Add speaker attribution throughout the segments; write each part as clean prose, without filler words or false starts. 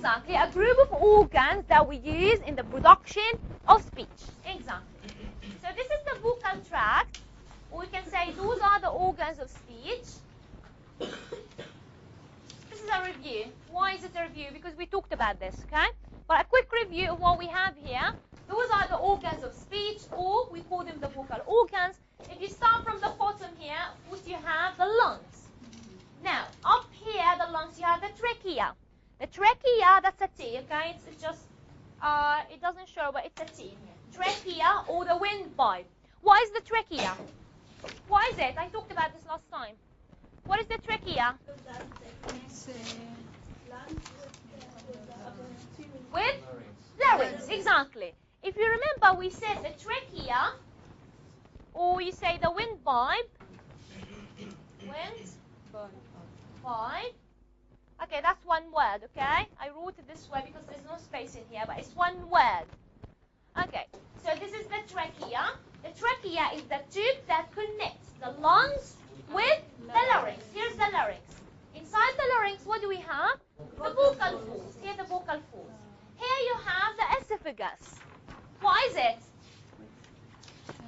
Speaker 1: Exactly, a group of organs that we use in the production of speech. Exactly. So this is the vocal tract. We can say those are the organs of speech. This is a review. Why is it a review? Because we talked about this, okay? But a quick review of what we have here. Those are the organs of speech, or we call them the vocal organs. If you start from the bottom here, what you have? The lungs. Now, up here, the lungs, you have the trachea. The trachea, that's a T, okay? It's just, it doesn't show, but it's a T. Trachea, or the windpipe. What is the trachea? What is it? I talked about this last time. What is the trachea? With larynx, exactly. If you remember, we said the trachea, or you say the windpipe. Windpipe. Okay, that's one word, okay? I wrote it this way because there's no space in here, but it's one word. Okay, so this is the trachea. The trachea is the tube that connects the lungs with the larynx. Here's the larynx. Inside the larynx, what do we have? The vocal folds. Here, the vocal folds. Here you have the esophagus. What is it?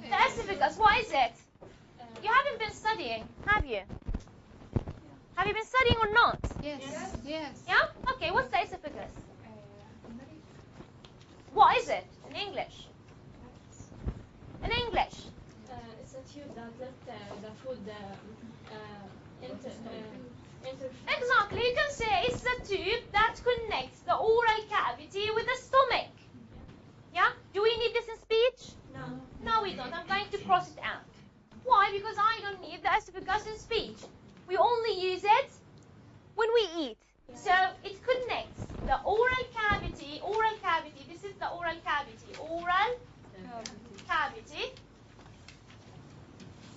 Speaker 1: The esophagus, what is it? You haven't been studying, have you? Have you been studying or not?
Speaker 2: Yes. Yes.
Speaker 1: Yeah? Okay, what's the esophagus? What is it in English? In English?
Speaker 3: It's a tube that lets the food enter.
Speaker 1: Exactly, you can say it's a tube that connects the oral cavity with the stomach. Yeah? Do we need this in speech?
Speaker 3: No.
Speaker 1: No, we don't. I'm going to cross it out. Why? Because I don't need the esophagus in speech. We only use it when we eat. So it connects the oral cavity, this is the oral cavity,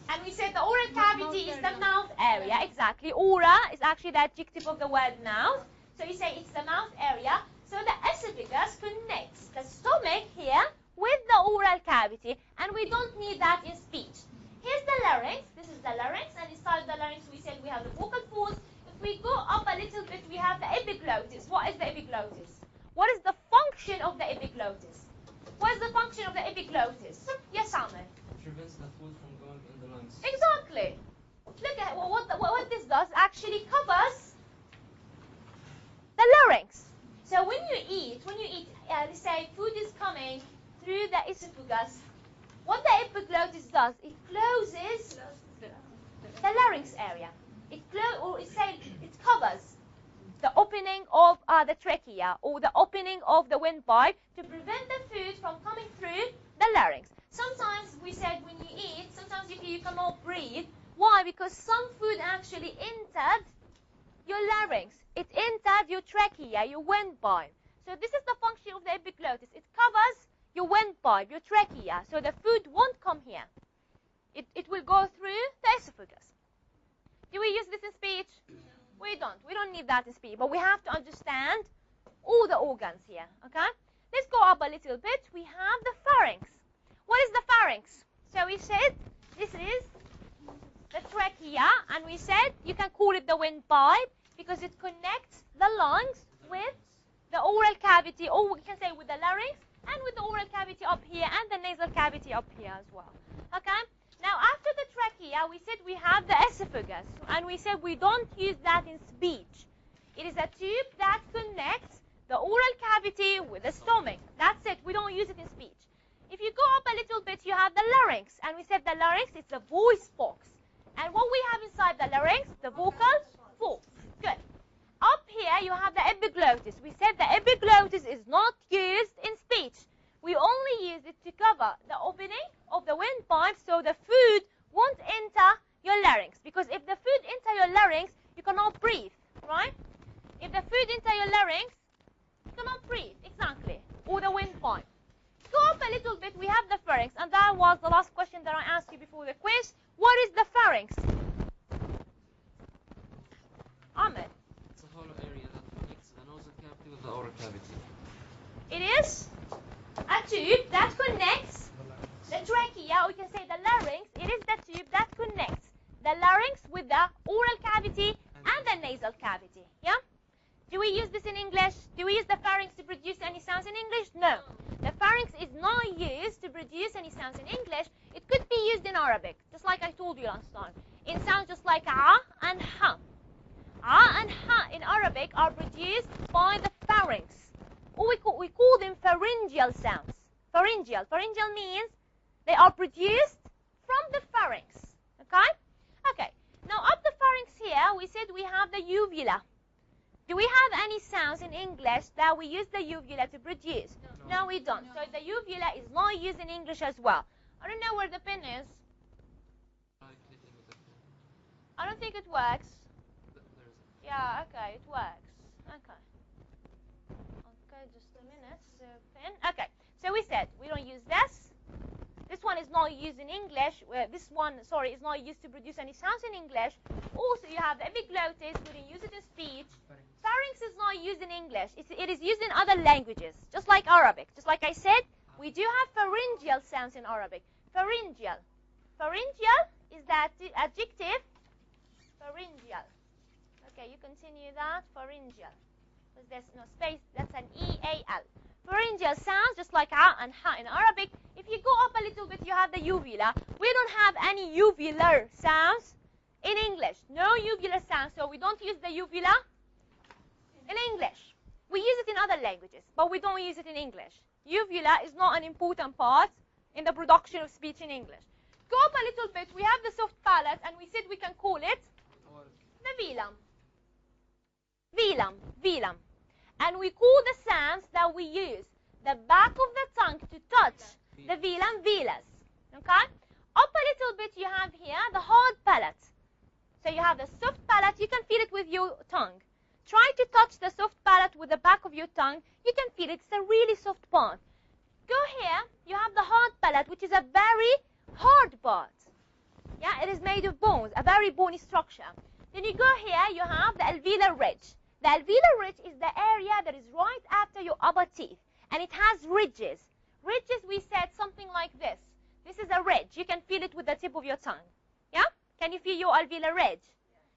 Speaker 1: and we said the oral cavity is the mouth area, exactly. Ora is actually the adjective of the word mouth, so you say it's the mouth area. So the esophagus connects the stomach here with the oral cavity, and we don't need that in speech. Here's the larynx, this is the larynx, and inside the larynx we said we have the vocal folds. If we go up a little bit, we have the epiglottis. What is the epiglottis? What is the function of the epiglottis? What is the function of the epiglottis? Yes, Ahmed?
Speaker 4: It prevents the food from going in the lungs.
Speaker 1: Exactly. Look at what this does. Actually covers the larynx. So when you eat, let's say food is coming through the esophagus, what the epiglottis does, it closes the larynx area. It covers the opening of the trachea, or the opening of the windpipe, to prevent the food from coming through the larynx. Sometimes we said when you eat, sometimes you cannot breathe. Why? Because some food actually entered your larynx. It entered your trachea, your windpipe. So this is the function of the epiglottis. It covers your windpipe, your trachea, so the food won't come here. It will go through the esophagus. Do we use this in speech? We don't. We don't need that in speech, but we have to understand all the organs here, okay? Let's go up a little bit. We have the pharynx. What is the pharynx? So we said this is the trachea, and we said you can call it the windpipe because it connects the lungs with the oral cavity, or we can say with the larynx, and with the oral cavity up here, and the nasal cavity up here as well, okay? Now, after the trachea, we said we have the esophagus, and we said we don't use that in speech. It is a tube that connects the oral cavity with the stomach. That's it. We don't use it in speech. If you go up a little bit, you have the larynx, and we said the larynx is the voice box. And what we have inside the larynx, the vocal folds. Good. Up here, you have the epiglottis. We said the epiglottis is not used in speech. We only use it to cover the opening of the windpipe so the food won't enter your larynx. Because if the food enter your larynx, you cannot breathe, right? If the food enter your larynx, you cannot breathe, exactly, or the windpipe. Go up a little bit, we have the pharynx, and that was the last question that I asked you before the quiz. What is the pharynx? Ahmed.
Speaker 4: It's a hollow area that connects the nasal cavity with the oral cavity.
Speaker 1: It is a tube that connects the trachea, or you can say the larynx. It is the tube that connects the larynx with the oral cavity and the nasal cavity. Yeah? Do we use this in English? Do we use the pharynx to produce any sounds in English? No. The pharynx is not used to produce any sounds in English. It could be used in Arabic, just like I told you last time. It sounds just like a and ha. A and ha in Arabic are produced by the pharynx. Or we call them pharyngeal sounds. Pharyngeal. Pharyngeal means they are produced from the pharynx. Okay? Okay. Now up the pharynx here, we said we have the uvula. Do we have any sounds in English that we use the uvula to produce? No, we don't. So the uvula is not used in English as well. I don't know where the pen is. I don't think it works. Yeah, okay, it works. Okay. Okay, just a minute. So pen. Okay. So we said we don't use this. This one is not used in English. This one, sorry, is not used to produce any sounds in English. Also, you have the epiglottis. We didn't use it in speech. Pharynx is not used in English. It is used in other languages, just like Arabic. Just like I said, we do have pharyngeal sounds in Arabic. Pharyngeal. Pharyngeal is the adjective. Pharyngeal. Okay, you continue that. Pharyngeal. Because there's no space. That's an E-A-L. Pharyngeal sounds just like a and ha in Arabic. If you go up a little bit, you have the uvula. We don't have any uvular sounds in English. No uvular sounds, so we don't use the uvula in English. We use it in other languages, but we don't use it in English. Uvula is not an important part in the production of speech in English. Go up a little bit, we have the soft palate, and we said we can call it the velum. Velum, velum. And we call the sounds that we use the back of the tongue to touch the velum, velus. Okay? Up a little bit, you have here the hard palate. So you have the soft palate, you can feel it with your tongue. Try to touch the soft palate with the back of your tongue. You can feel it. It's a really soft part. Go here. You have the hard palate, which is a very hard part. Yeah, it is made of bones, a very bony structure. Then you go here. You have the alveolar ridge. The alveolar ridge is the area that is right after your upper teeth, and it has ridges. Ridges, we said something like this. This is a ridge. You can feel it with the tip of your tongue. Yeah? Can you feel your alveolar ridge?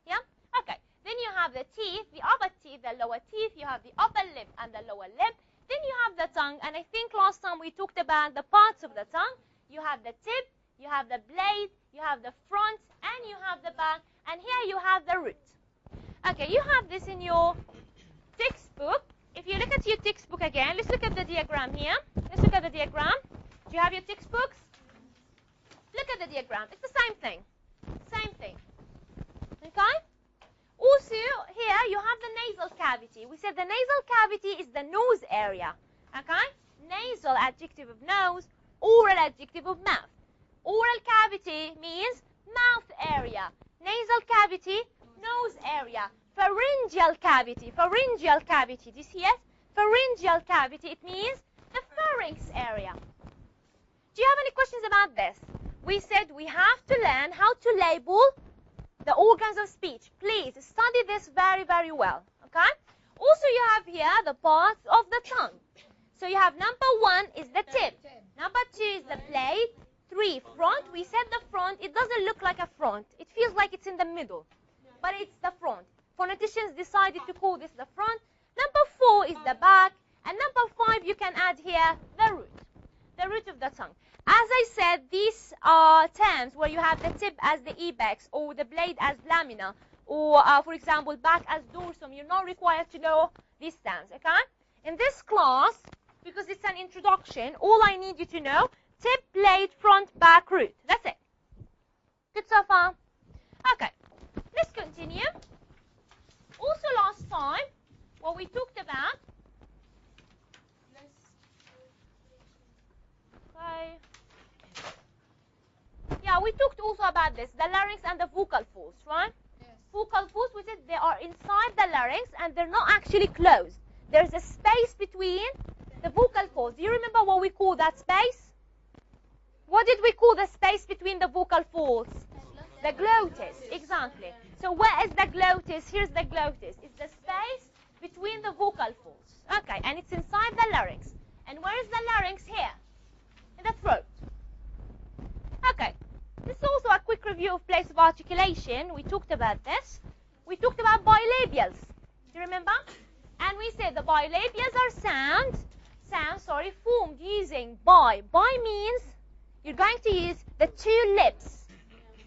Speaker 1: Yeah? Okay. Then you have the teeth, the upper teeth, the lower teeth. You have the upper lip and the lower lip. Then you have the tongue. And I think last time we talked about the parts of the tongue. You have the tip, you have the blade, you have the front, and you have the back. And here you have the root. Okay, you have this in your textbook. If you look at your textbook again, let's look at the diagram here. Let's look at the diagram. Do you have your textbooks? Look at the diagram. It's the same thing. Same thing. Okay? Also, here you have the nasal cavity. We said the nasal cavity is the nose area. Okay? Nasal, adjective of nose. Oral, adjective of mouth. Oral cavity means mouth area. Nasal cavity, nose area. Pharyngeal cavity. Pharyngeal cavity. Do you see it? Pharyngeal cavity, it means the pharynx area. Do you have any questions about this? We said we have to learn how to label the organs of speech. Please study this very, very well. Okay? Also, you have here the parts of the tongue. So you have number 1 is the tip. Number 2 is the blade. 3, front. We said the front. It doesn't look like a front. It feels like it's in the middle. But it's the front. Phoneticians decided to call this the front. Number 4 is the back. And number 5, you can add here the root. The root of the tongue. As I said, these are terms where you have the tip as the apex or the blade as lamina or, for example, back as dorsum. You're not required to know these sounds, okay? In this class, because it's an introduction, all I need you to know, tip, blade, front, back, root. That's it. Good so far? Okay, let's continue. Also last time, what we talked about, okay. Yeah, we talked also about this, the larynx and the vocal folds, right? Yes. Vocal folds, we said they are inside the larynx and they're not actually closed. There's a space between the vocal folds. Do you remember what we call that space? What did we call the space between the vocal folds? The glottis, exactly. So where is the glottis? Here's the glottis. It's the space between the vocal folds. Okay, and it's inside the larynx. And where is the larynx? Here, in the throat. Okay, this is also a quick review of place of articulation. We talked about this. We talked about bilabials. Do you remember? And we said the bilabials are sounds formed using bi. Bi means you're going to use the two lips,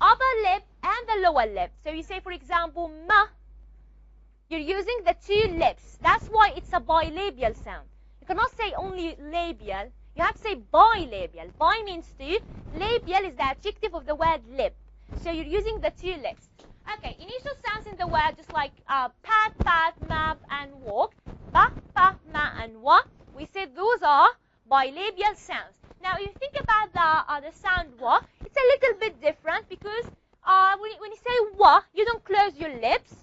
Speaker 1: upper lip and the lower lip. So you say, for example, ma. You're using the two lips. That's why it's a bilabial sound. You cannot say only labial. You have to say bilabial. Bi means two. Labial is the adjective of the word lip. So you're using the two lips. Okay, initial sounds in the word just like pat, pat, map, and walk. Ba, pa, ma, and wa. We said those are bilabial sounds. Now, if you think about the sound wa, it's a little bit different because when you say wa, you don't close your lips.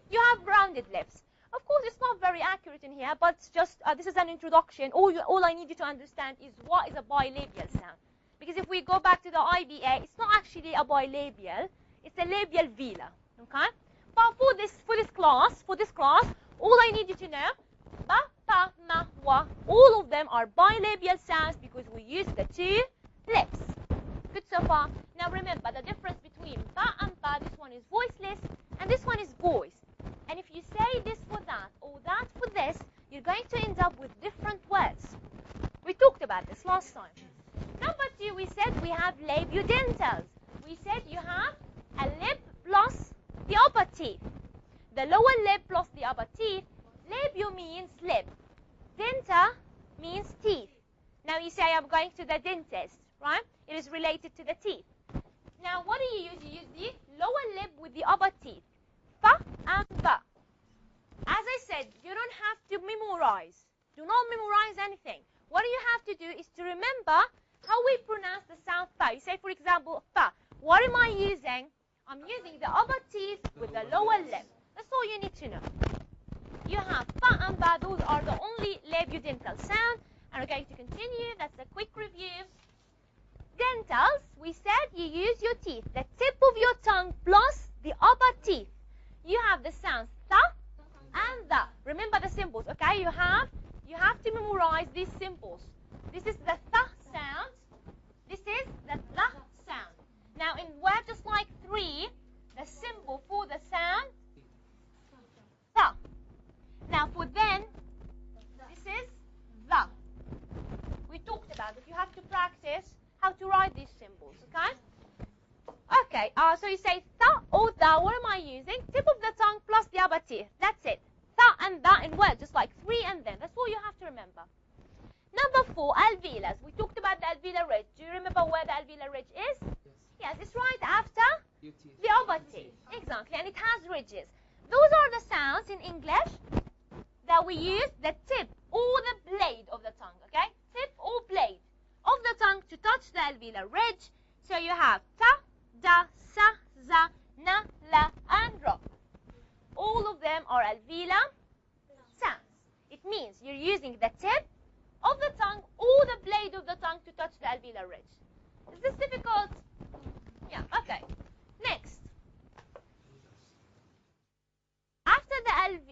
Speaker 1: You have rounded lips. Of course, it's not very accurate in here, but just this is an introduction. All I need you to understand is what is a bilabial sound. Because if we go back to the IBA, it's not actually a bilabial. It's a labial velar. Okay? But for this class, all I need you to know, ba, pa, ma, wa, all of them are bilabial sounds because we use the two lips. Good so far? Now remember the difference between ba and pa. This one is voiceless and this one is voiced. And if you say this for that or that for this, you're going to end up with different words. We talked about this last time. Number 2, we said we have labiodentals. We said you have a lip plus the upper teeth. The lower lip plus the upper teeth. Labio means lip. Denta means teeth. Now you say, I'm going to the dentist, right? It is related to the teeth. Now what do you use? You use the lower lip with the upper teeth. Fa and ba. As I said, you don't have to memorize. Do not memorize anything. What you have to do is to remember how we pronounce the sound fa. You say, for example, fa. What am I using? I'm using the upper teeth with the lower lip. That's all you need to know. You have fa and ba. Those are the only labiodental sound. And we're going to continue. That's a quick review. Dentals, we said you use your teeth. The tip of your tongue plus the upper teeth. You have the sounds ta and da. Remember the symbols, okay? You have to memorize these symbols. This is the ta sound. This is the da sound. Now in word just like 3, the symbol for the sound ta. Now for then, this is da. We talked about it. You have to practice how to write these symbols, okay? Okay, so you say tha or da. What am I using? Tip of the tongue plus the upper teeth. That's it. Tha and da in words, just like 3 and then. That's all you have to remember. Number 4, alveolus. We talked about the alveolar ridge. Do you remember where the alveolar ridge is? Yes, it's right after the upper teeth. Exactly, and it has ridges. Those are the sounds in English that we use the tip or the blade of the tongue, okay? Tip or blade of the tongue to touch the alveolar ridge. So you have ta, da, sa, za, na, la, and ra. All of them are alveolar sounds. It means you're using the tip of the tongue or the blade of the tongue to touch the alveolar ridge. Is this difficult? Yeah, okay. Next. After the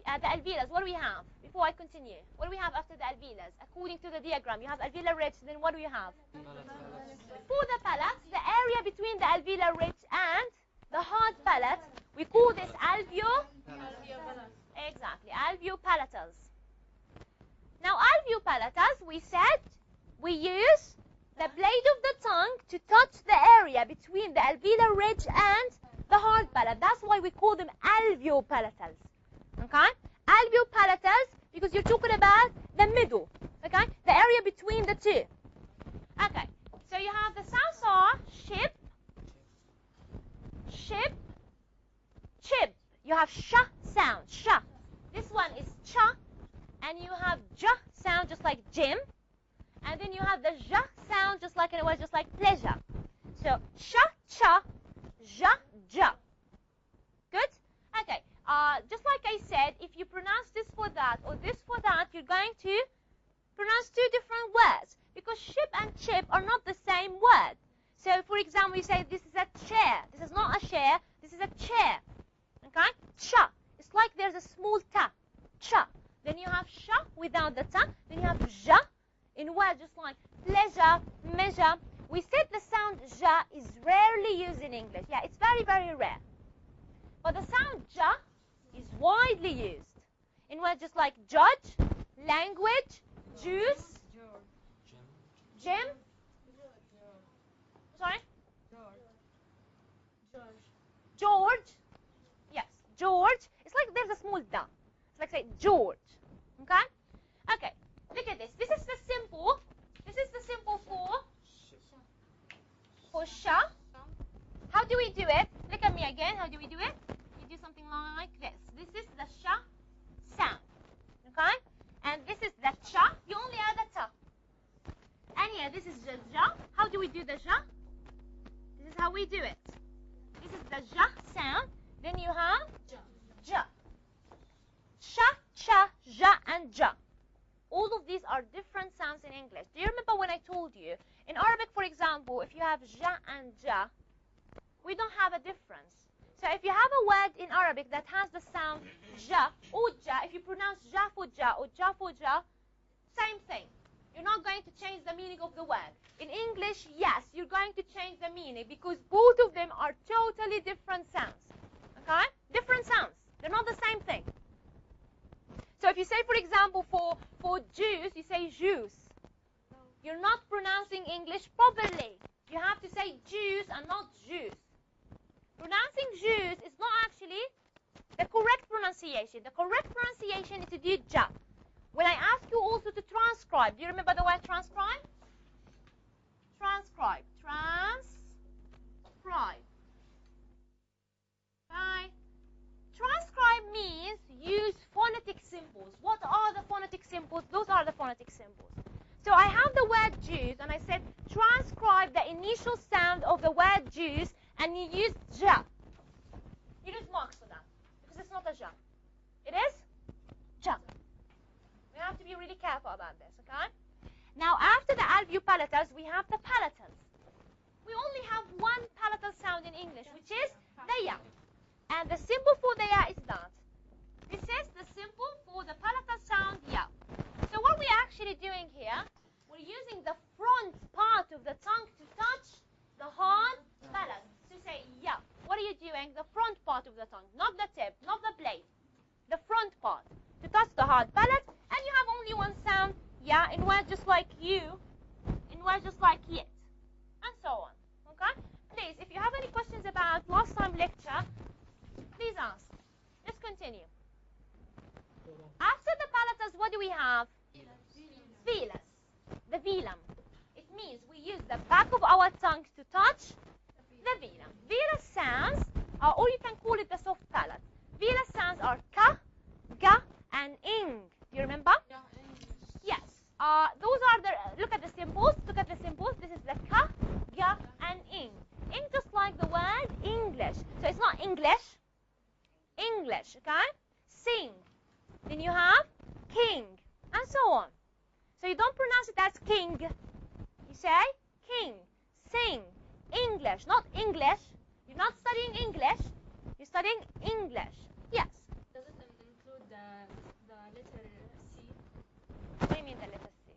Speaker 1: alveolus, what do we have? Before I continue, what do we have after the alveolus? According to the diagram, you have alveolar ridge, then what do you have? For the palate, the area between the alveolar ridge and the hard palate, we call this Exactly, alveopalatals. Now, alveopalatals, we said we use the blade of the tongue to touch the area between the alveolar ridge and the hard palate. That's why we call them alveopalatals. Okay? Alveopalatals, because you're talking about the middle. Okay? The area between the two. Okay. So you have the sounds are ship, ship, chip. You have sh sound, sh. This one is cha, and you have j sound just like gym, and then you have the j sound just like in a word, just like pleasure. So sh, cha, j, ja. Good? Okay. Just like I said, if you pronounce this for that or this for that, you're going to pronounce 2 different words because ship and chip are not the same word. So, for example, you say this is a chair. This is not a chair. This is a chair. Okay? Cha. It's like there's a small ta. Cha. Then you have sha without the ta. Then you have ja in words just like pleasure, measure. We said the sound ja is rarely used in English. Yeah, it's very, very rare. But the sound ja is widely used. In words just like judge, language, juice, gym. Sorry? George. Yes, George. It's like there's a small da. It's like say George. Okay? Okay. Look at this. This is the simple. This is the simple for sha. How do we do it? Look at me again. How do we do it? We do something like this. This is the sha sound. Okay? And this is the cha. You only add the ta. And here, this is the ja. How do we do the ja? This is how we do it. This is the ja sound. Then you have ja. Sha, cha, ja, and ja. All of these are different sounds in English. Do you remember when I told you? In Arabic, for example, if you have ja and ja, we don't have a difference. So if you have a word in Arabic that has the sound ja or ja, if you pronounce ja for ja or ja for ja, same thing. You're not going to change the meaning of the word. In English, yes, you're going to change the meaning because both of them are totally different sounds. Okay? Different sounds. They're not the same thing. So if you say, for example, for juice, you say juice. You're not pronouncing English properly. You have to say juice and not juice. Pronouncing juice is not actually the correct pronunciation. The correct pronunciation is to do ja. When I ask you also to transcribe, do you remember the word transcribe? Transcribe. Transcribe. Right? Transcribe means use phonetic symbols. What are the phonetic symbols? Those are the phonetic symbols. So I have the word juice, and I said transcribe the initial sound of the word juice, and you use ja. You use marks for that, because it's not a ja. It is ja. We have to be really careful about this, okay? Now, after the alveopalatals, we have the palatals. We only have one palatal sound in English, which is the ya. And the symbol for the ya is that. This is the symbol for the palatal sound ya. So what we're actually doing here, we're using the front part of the tongue to touch the hard palate. So say ya. What are you doing? The front part of the tongue, not the tip, not the blade. The front part to touch the hard palate, and you have only one sound, ya, in words just like you, in words just like yet, and so on. Okay? Please, if you have any questions about last time lecture, please ask. Let's continue. After the palatals, what do we have? Velus. The velum. It means we use the back of our tongue to touch the velum. Velus sounds, or you can call it the soft palate. Velus sounds are ka, ga, and ing. Do you remember? Yes. Those are the, look at the symbols. Look at the symbols. This is the ka, ga, and ing. Ing just like the word English. So it's not English. English, okay? Sing. Then you have king, and so on. So you don't pronounce it as king. You say king, sing, English, not English. You're not studying English. You're studying English. Yes.
Speaker 3: Does it include the letter C?
Speaker 1: What do you mean the letter C?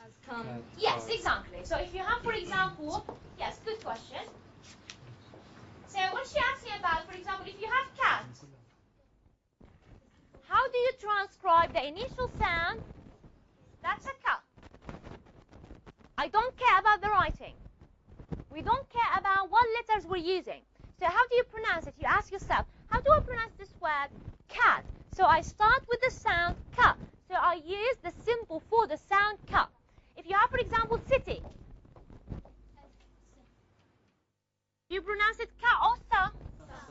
Speaker 3: As come.
Speaker 1: Yes, exactly. So if you have, for example, yes, good question. So what she asked me about, for example, if you have cat, how do you transcribe the initial sound? That's a ka. I don't care about the writing. We don't care about what letters we're using. So how do you pronounce it? You ask yourself, how do I pronounce this word cat? So I start with the sound ka. So I use the symbol for the sound ka. If you have, for example, city, you pronounce it ka or sa?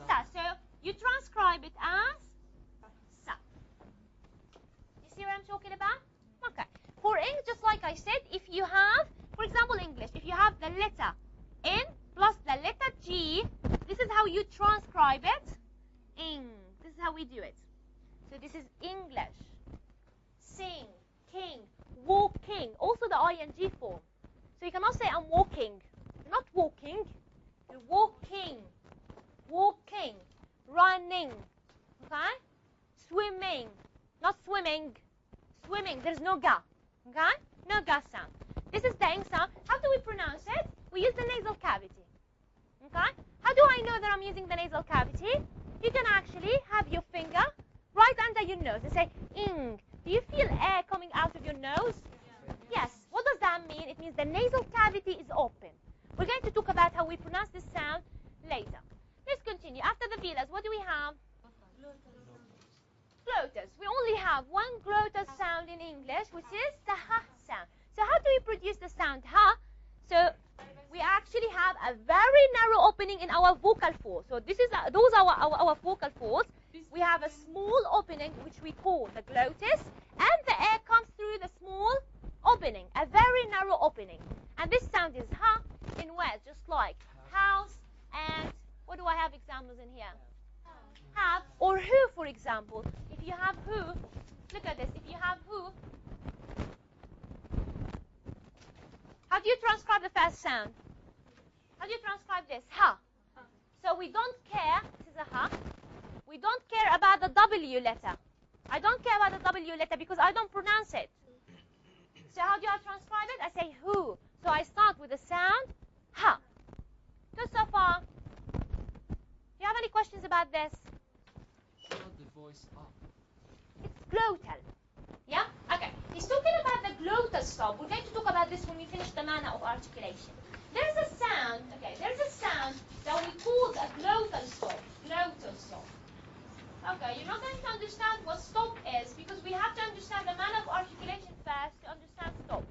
Speaker 1: Sa. So you transcribe it as sa. You see what I'm talking about? Okay. For English, just like I said, if you have, for example, English, if you have the letter N plus the letter G, this is how you transcribe it. Ing. This is how we do it. So this is English. Sing, king, walking. Also the ing form. So you cannot say I'm walking. You're not walking. You're walking. Walking. Running. Okay? Swimming. Not swimming. Swimming. There's no ga. Okay? No ga sound. This is the ing sound. How do we pronounce it? We use the nasal cavity. Okay? How do I know that I'm using the nasal cavity? you can actually have your finger right under your nose and say, ing. Do you feel air coming out of your nose? Yes. What does that mean? It means the nasal cavity is open. We're going to talk about how we pronounce this sound later. Let's continue. After the velars, what do we have? Glottis. We only have one glottis sound in English, which is the ha sound. So how do we produce the sound ha? So we actually have a very narrow opening in our vocal folds. So those are our vocal folds. We have a small opening, which we call the glottis, and the air comes through the small opening, a very narrow opening. And this sound is ha in words, just like house and, what do I have examples in here? Have or who, for example. If you have who, look at this. If you have who, how do you transcribe the first sound? How do you transcribe this? Ha. So we don't care. This is a ha. We don't care about the W letter. I don't care about the W letter because I don't pronounce it. So how do I transcribe it? I say who. So I start with the sound ha. Good so far? Do you have any questions about this?
Speaker 4: Not the voice up.
Speaker 1: It's glottal. Yeah? Okay. He's talking about the glottal stop. We're going to talk about this when we finish the manner of articulation. There's a sound, there's a sound that we call a glottal stop. Glottal stop. Okay, you're not going to understand what stop is because we have to understand the manner of articulation first to understand stop.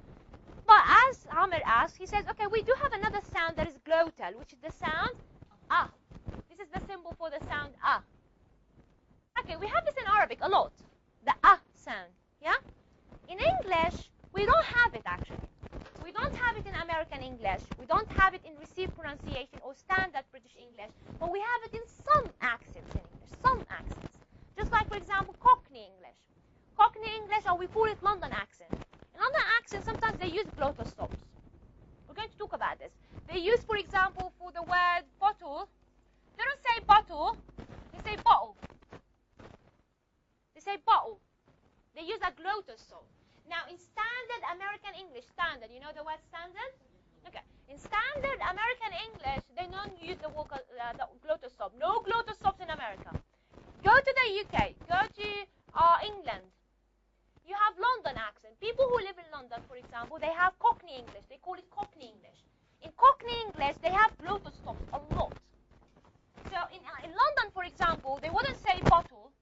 Speaker 1: But as Amr asked, he says, okay, we do have another sound that is glottal, which is the sound ah. This is the symbol for the sound ah. Okay, we have this in Arabic a lot, the ah sound, yeah? In English, we don't have it actually. We don't have it in American English. We don't have it in received pronunciation or standard British English, but we have it in some accents in English, some accents. Just like, for example, Cockney English. Cockney English, or we call it London accent. In London accent, sometimes they use glottal stops. We're going to talk about this. They use, for example, for the word bottle, they don't say bottle, they say bottle. They say bottle. They use a glottal stop. Now, in standard American English, standard, you know the word standard? Okay. In standard American English, they don't use the glottal stop. No glottal stops in America. Go to the UK. Go to England. You have London accent. People who live in London, for example, they have Cockney English. They call it Cockney English. In Cockney English, they have glottal stops a lot. So in London, for example, they wouldn't say bottle.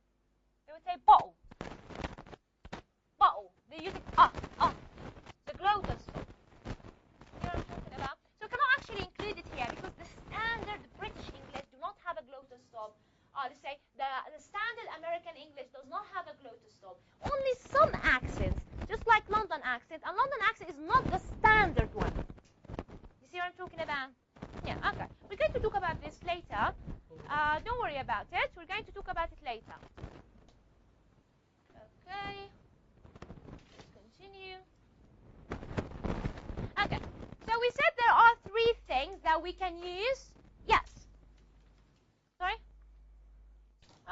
Speaker 1: They would say bottle. Bottle. They use it the glottal stop. You know what I'm talking about? So I cannot actually include it here because the standard British English do not have a glottal stop. Let's say the standard American English does not have a glottal stop. Only some accents, just like London accent, and London accent is not the standard one. You see what I'm talking about? Yeah, okay. We're going to talk about this later. Don't worry about it. We're going to talk about it later. Okay. Let's continue. Okay. So we said there are three things that we can use. Yes. Sorry?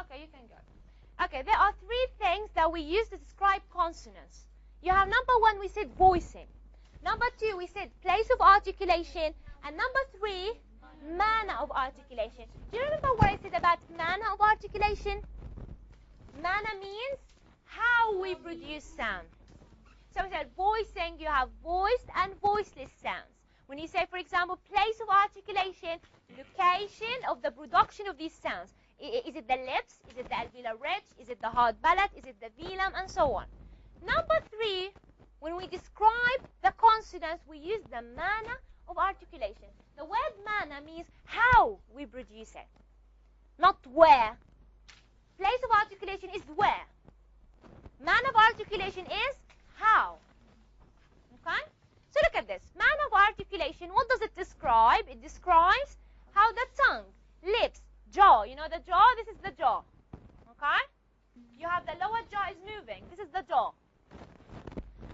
Speaker 1: Okay, you can go. Okay, there are three things that we use to describe consonants. You have number one, we said voicing. Number two, we said place of articulation. And number three, manner of articulation. Do you remember what I said about manner of articulation? Manner means how we produce sound. So we said voicing, you have voiced and voiceless sounds. When you say, for example, place of articulation, location of the production of these sounds. Is it the lips? Is it the alveolar ridge? Is it the hard palate? Is it the velum? And so on. Number three, when we describe the consonants, we use the manner of articulation. The word manner means how we produce it, not where. Place of articulation is where. Manner of articulation is how. Okay? So look at this. Manner of articulation, what does it describe? It describes how the tongue, lips, jaw. You know the jaw? This is the jaw. Okay? You have the lower jaw is moving. This is the jaw.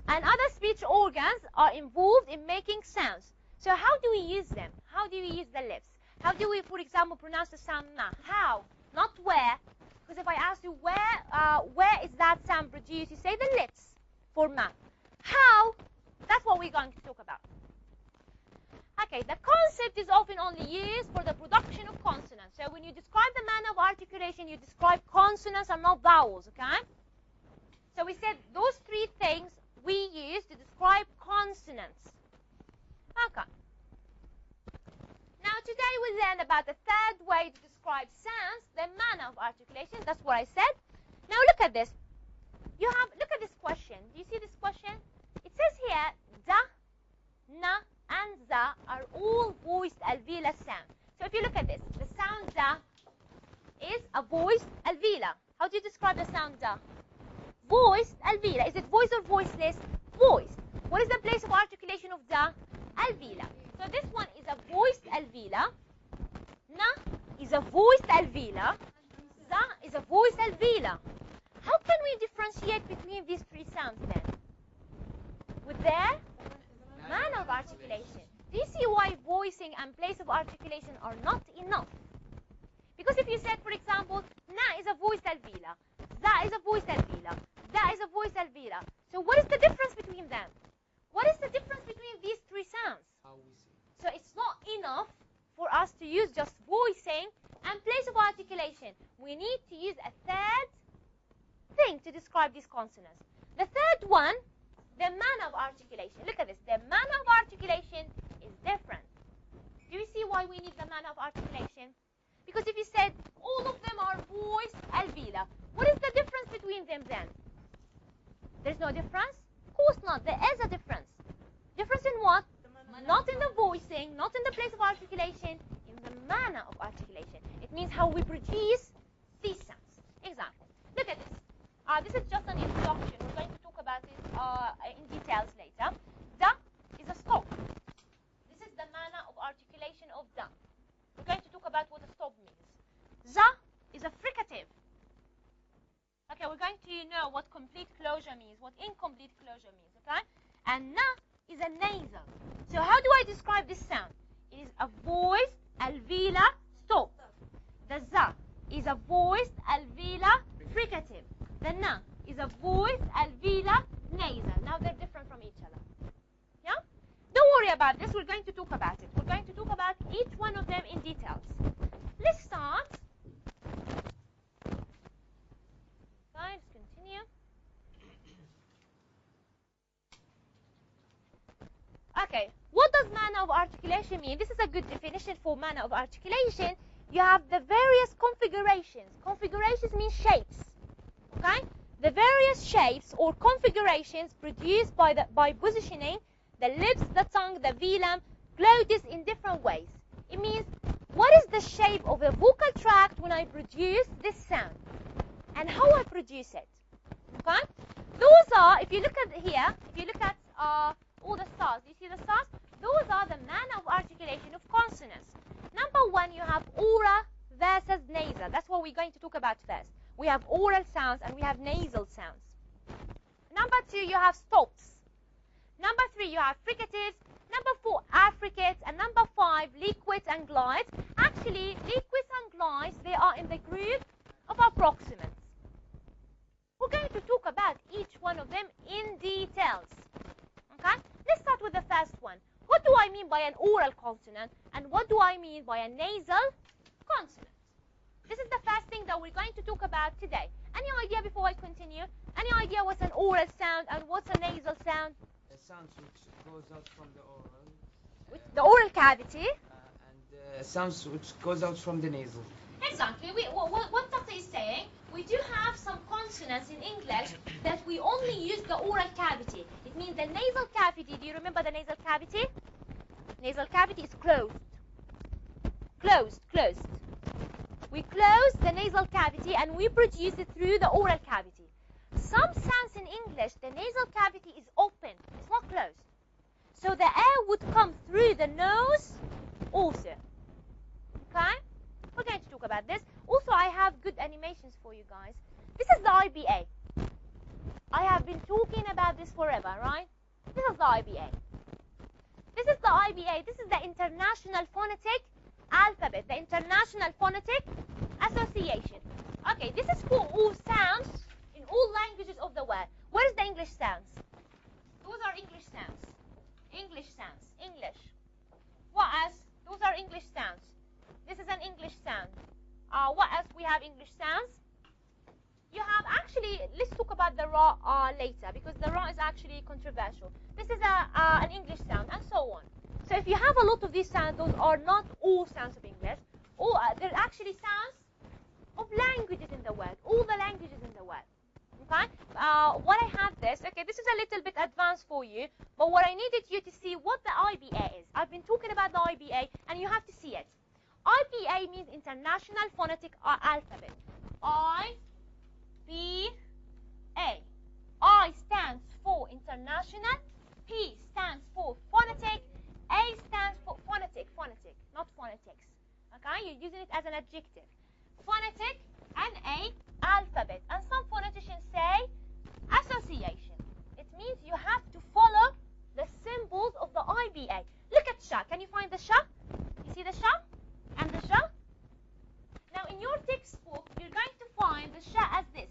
Speaker 1: And other speech organs are involved in making sounds. So how do we use them? How do we use the lips? How do we, for example, pronounce the sound ma? How? Not where. Because if I ask you where is that sound produced, you say the lips for ma. How? That's what we're going to talk about. Okay. Okay, the concept is often only used for the production of consonants. So when you describe the manner of articulation, you describe consonants and not vowels, okay? So we said those three things we use to describe consonants. Okay. Now today we'll learn about the third way to describe sounds, the manner of articulation. That's what I said. Now look at this. Look at this question. Do you see this question? It says here, da, na, and za are all voiced alveolar sounds. So if you look at this, the sound da is a voiced alveolar. How do you describe the sound da? Voiced alveolar. Is it voiced or voiceless? Voiced. What is the place of articulation of da? Alveolar. So this one is a voiced alveolar. Na is a voiced alveolar. Za is a voiced alveolar. How can we differentiate between these three sounds then? With their manner of articulation. Do you see why voicing and place of articulation are not enough? Because if you said, for example, na is a voiced alveolar, za is a voiced alveolar, da is a voiced alveolar. So what is the difference between them? What is the difference between these three sounds? So it's not enough for us to use just voicing and place of articulation. We need to use a third thing to describe these consonants. The third one, the manner of articulation. Look at this. The manner of articulation is different. Do you see why we need the manner of articulation? Because if you said all of them are voiced alveolar, what is the difference between them then? There's no difference? Of course not. There is a difference. Difference in what? Not in the voicing, not in the place of articulation, in the manner of articulation. It means how we produce these sounds. Example. Look at this. This is just an introduction. We're going to talk about it in details later. Da is a stop. This is the manner of articulation of da. We're going to talk about what a stop means. Za is a fricative. Okay, we're going to know what complete closure means, what incomplete closure means, okay? And na is a nasal. So how do I describe this sound? It is a voiced alveolar stop. The za is a voiced alveolar fricative. The na is a voiced alveolar nasal. Now they're different from each other. Yeah? Don't worry about this. We're going to talk about it. We're going to talk about each one of them in details. Let's start. Let's continue. Okay, what does manner of articulation mean? This is a good definition for manner of articulation. You have the various configurations. Configurations mean shapes. Okay? The various shapes or configurations produced by positioning the lips, the tongue, the velum, glottis in different ways. It means what is the shape of a vocal tract when I produce this sound and how I produce it. Okay? Those are, if you look at here, if you look at all the stars, do you see the stars? Those are the manner of articulation of consonants. Number one, you have oral versus nasal. That's what we're going to talk about first. We have oral sounds and we have nasal sounds. Number two, you have stops. Number three, you have fricatives. Number four, affricates. And number five, liquids and glides. Actually, liquids and glides, they are in the group of approximants. We're going to talk about each one of them in details. Okay? Let's start with the first one. What do I mean by an oral consonant? And what do I mean by a nasal consonant? This is the first thing that we're going to talk about today. Any idea before I continue? Any idea what's an oral sound and what's a nasal sound?
Speaker 2: A sound which goes out from the oral.
Speaker 1: The oral cavity.
Speaker 2: And sounds which goes out from the nasal.
Speaker 1: Exactly. What Dr. is saying, we do have some consonants in English that we only use the oral cavity. It means the nasal cavity. Do you remember the nasal cavity? Nasal cavity is closed. Closed. We close the nasal cavity and we produce it through the oral cavity. Some sounds in English, the nasal cavity is open. It's not closed. So the air would come through the nose also. Okay? We're going to talk about this. Also, I have good animations for you guys. This is the IBA. I have been talking about this forever, right? This is the IBA. This is the IBA. This is the International Phonetic Alphabet, the International Phonetic Association. Okay, this is for all sounds in all languages of the world. Where is the English sounds? Those are English sounds. English sounds. English. What English sounds. This is an English sound. What else we have English sounds? You have actually, let's talk about the raw later, because the raw is actually controversial. This is an English sound, and so on. So if you have a lot of these sounds, those are not all sounds of English. They're actually sounds of languages in the world, all the languages in the world. Okay? What I have this is a little bit advanced for you, but what I needed you to see what the IBA is. I've been talking about the IBA, and you have to see it. IBA means International Phonetic Alphabet. IBA. I stands for international, P stands for phonetic, A stands for phonetic, not phonetics. Okay, you're using it as an adjective. Phonetic and A, alphabet. And some phoneticians say association. It means you have to follow the symbols of the IBA. Look at SHA. Can you find the SHA? You see the SHA? And the SHA? Now in your textbook, you're going to find the SHA as this.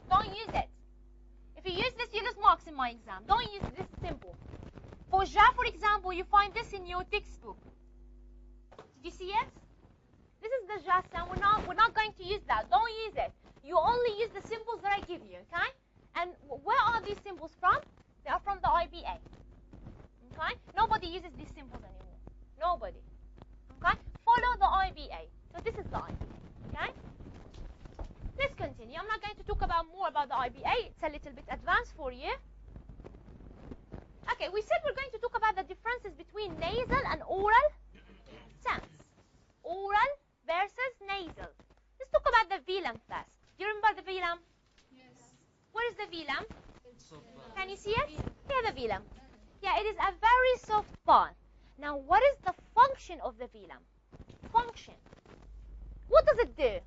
Speaker 1: Don't use it. If you use this, you lose marks in my exam. Don't use this symbol. For JA, for example, you find this in your textbook. Did you see it? This is the JA sound. We're not going to use that. Don't use it. You only use the symbols that I give you, okay? And where are these symbols from? They are from the IBA. Okay? Nobody uses these symbols anymore. Nobody. Okay? Follow the IBA. So this is the IBA. Okay? Let's continue. I'm not going to talk more about the IBA. It's a little bit advanced for you. Okay, we said we're going to talk about the differences between nasal and oral sounds. Oral versus nasal. Let's talk about the velum first. Do you remember the velum?
Speaker 3: Yes.
Speaker 1: Where is the velum?
Speaker 4: So,
Speaker 1: Can you see it? Here, the velum. Yeah, it is a very soft part. Now, what is the function of the velum? Function. What does it do?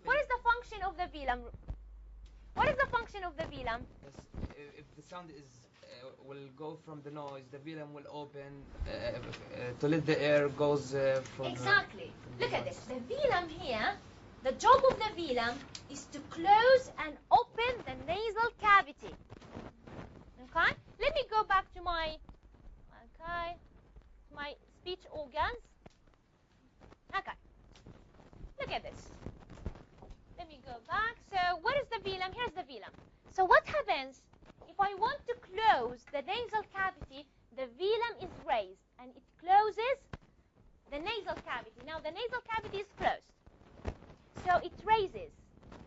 Speaker 1: What is the function of the velum? What is the function of the velum?
Speaker 2: Yes, if the sound is will go from the noise, the velum will open to let the air goes from.
Speaker 1: Exactly.
Speaker 2: The
Speaker 1: Look at
Speaker 2: noise.
Speaker 1: this. The velum here, the job of the velum is to close and open the nasal cavity. Okay? Let me go back to my speech organs. Okay. Look at this. Let me go back. So what is the velum? Here's the velum. So what happens if I want to close the nasal cavity? The velum is raised and it closes the nasal cavity. Now the nasal cavity is closed. So it raises.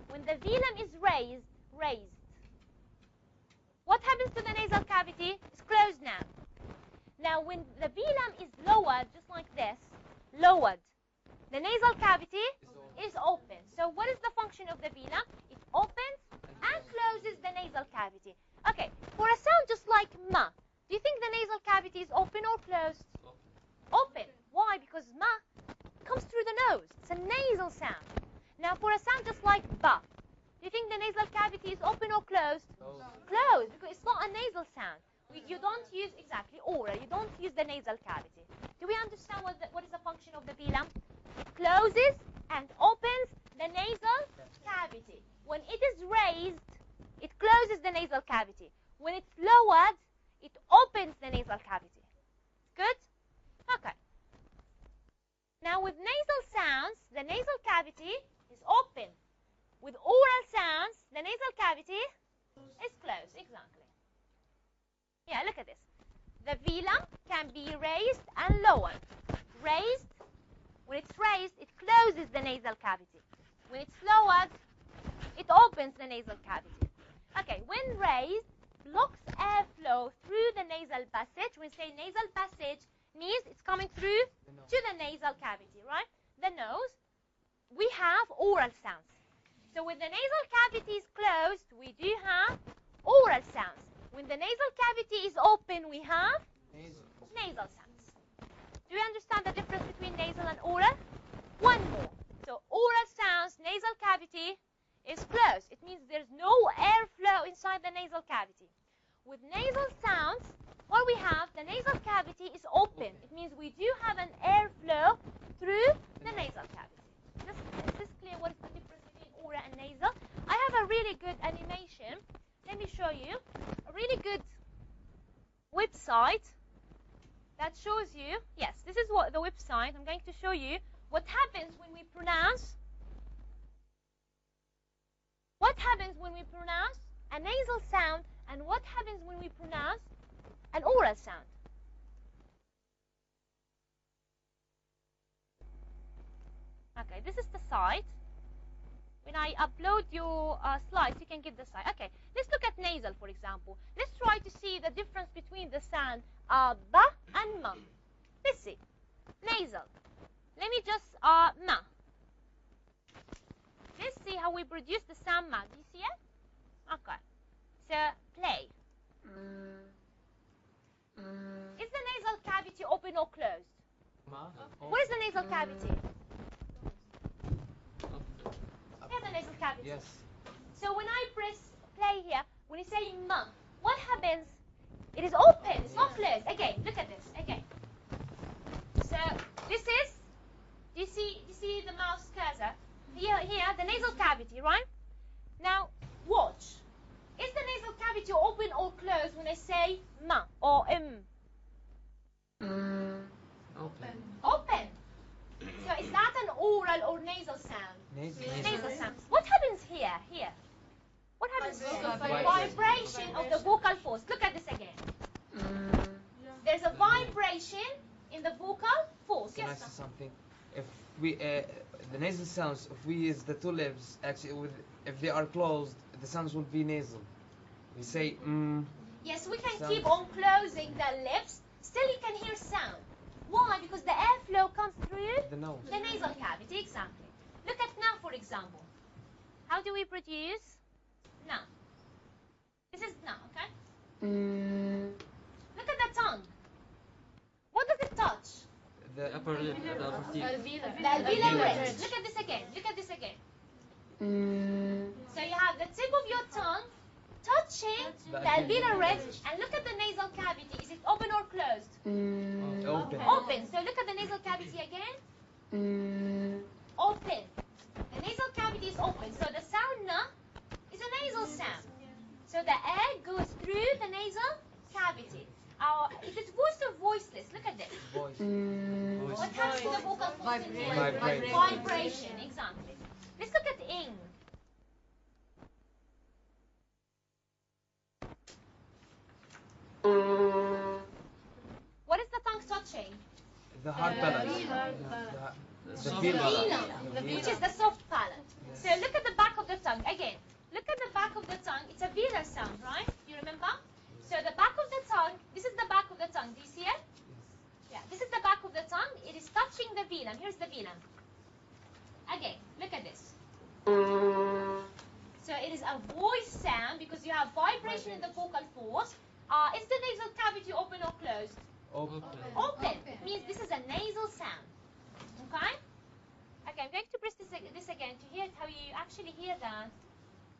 Speaker 1: When the velum is raised. What happens to the nasal cavity? It's closed now. Now when the velum is lowered, just like this, lowered, the nasal cavity is open. So what is the function of the velum? It opens and closes the nasal cavity. Okay, for a sound just like ma, do you think the nasal cavity is open or closed? Open. Why? Because ma comes through the nose. It's a nasal sound. Now for a sound just like ba, do you think the nasal cavity is open or closed? Closed, because it's not a nasal sound. You don't use, exactly, oral. You don't use the nasal cavity. Do we understand what is the function of the velum? It closes and opens the nasal cavity. When it is raised, it closes the nasal cavity. When it's lowered, it opens the nasal cavity. Good? Okay. Now with nasal sounds, the nasal cavity is open. With oral sounds, the nasal cavity is closed. Exactly. Yeah, look at this. The velum can be raised and lowered. Raised, when it's raised, it closes the nasal cavity. When it's lowered, it opens the nasal cavity. Okay, when raised, blocks airflow through the nasal passage. When we say nasal passage, means it's coming through to the nasal cavity, right? The nose. We have oral sounds. So when the nasal cavity is closed, we do have oral sounds. When the nasal cavity is open, we have nasal sounds. Do you understand the difference between nasal and oral? One more. So oral sounds, nasal cavity is closed. It means there's no airflow inside the nasal cavity. With nasal sounds, what we have, the nasal cavity is open. It means we do have an airflow through the nasal cavity. Is this clear what is the difference between oral and nasal? I have a really good animation. Let me show you. A really good website that shows you, yes, this is what the website. I'm going to show you what happens when we pronounce. What happens when we pronounce a nasal sound, and what happens when we pronounce an oral sound. Okay, this is the site. When I upload your slides, you can get the site. Okay, let's look at nasal, for example. Let's try to see the difference between the sound ba and ma. Let's see. Nasal. Let me just ma. Let's see how we produce the sound ma. Do you see it? Okay. So play. Is the nasal cavity open or closed? What is the nasal cavity? Here's the nasal cavity.
Speaker 2: Yes.
Speaker 1: So when I press play here, when you say ma, what happens? It is open. It's not closed. Again, look at this. Again. So this is. Do you see the mouse cursor? Here, the nasal cavity, right? Now watch. Is the nasal cavity open or closed when I say ma or
Speaker 4: Open.
Speaker 1: Open. So is that an oral or nasal sound?
Speaker 2: Nasal.
Speaker 1: Sound. What happens here? Here. What happens here? Vibration of the vocal folds. Look at this again. There's a vibration in the vocal folds.
Speaker 2: Can I
Speaker 1: Yes.
Speaker 2: say something? If we the nasal sounds, if we use the two lips, actually, if they are closed, the sounds will be nasal. We say
Speaker 1: Yes, we can
Speaker 2: Sound.
Speaker 1: keep on closing the lips. Still, you can hear sound. Why? Because the airflow comes through
Speaker 2: the nose.
Speaker 1: the nasal cavity. Exactly. Look at now, for example. How do we produce now? This is now, okay? Look at the tongue. What does it touch?
Speaker 2: The
Speaker 4: Upper lip, the upper teeth.
Speaker 1: The alveolar ridge. Look at this again. Look at this again. So you have the tip of your tongue touching the alveolar ridge, and look at the nasal cavity. Is it open or closed?
Speaker 2: open.
Speaker 1: Open. So look at the nasal cavity again. Open. The nasal cavity is open. So the sound na is a nasal sound. So the air goes through the nasal cavity. Is it voice or voiceless? Look at this.
Speaker 2: Voice.
Speaker 1: What happens to the vocal folds in here?
Speaker 2: Vibration.
Speaker 1: Vibration, exactly. Let's look at ing. What is the tongue touching?
Speaker 2: The hard palate. The
Speaker 4: soft
Speaker 2: velar.
Speaker 1: Velar, which is the soft palate. So look at the back of the tongue. Again, look at the back of the tongue. It's a velar sound, right? You remember? So the back of the tongue, this is the back of the tongue. Do you see it? Yeah, this is the back of the tongue. It is touching the velum. Here's the velum. Again, look at this. So it is a voice sound because you have vibration in the vocal folds. Is the nasal cavity open or closed?
Speaker 2: Open.
Speaker 1: Open. Means this is a nasal sound. Okay? Okay, I'm going to press this again to hear how you actually hear that.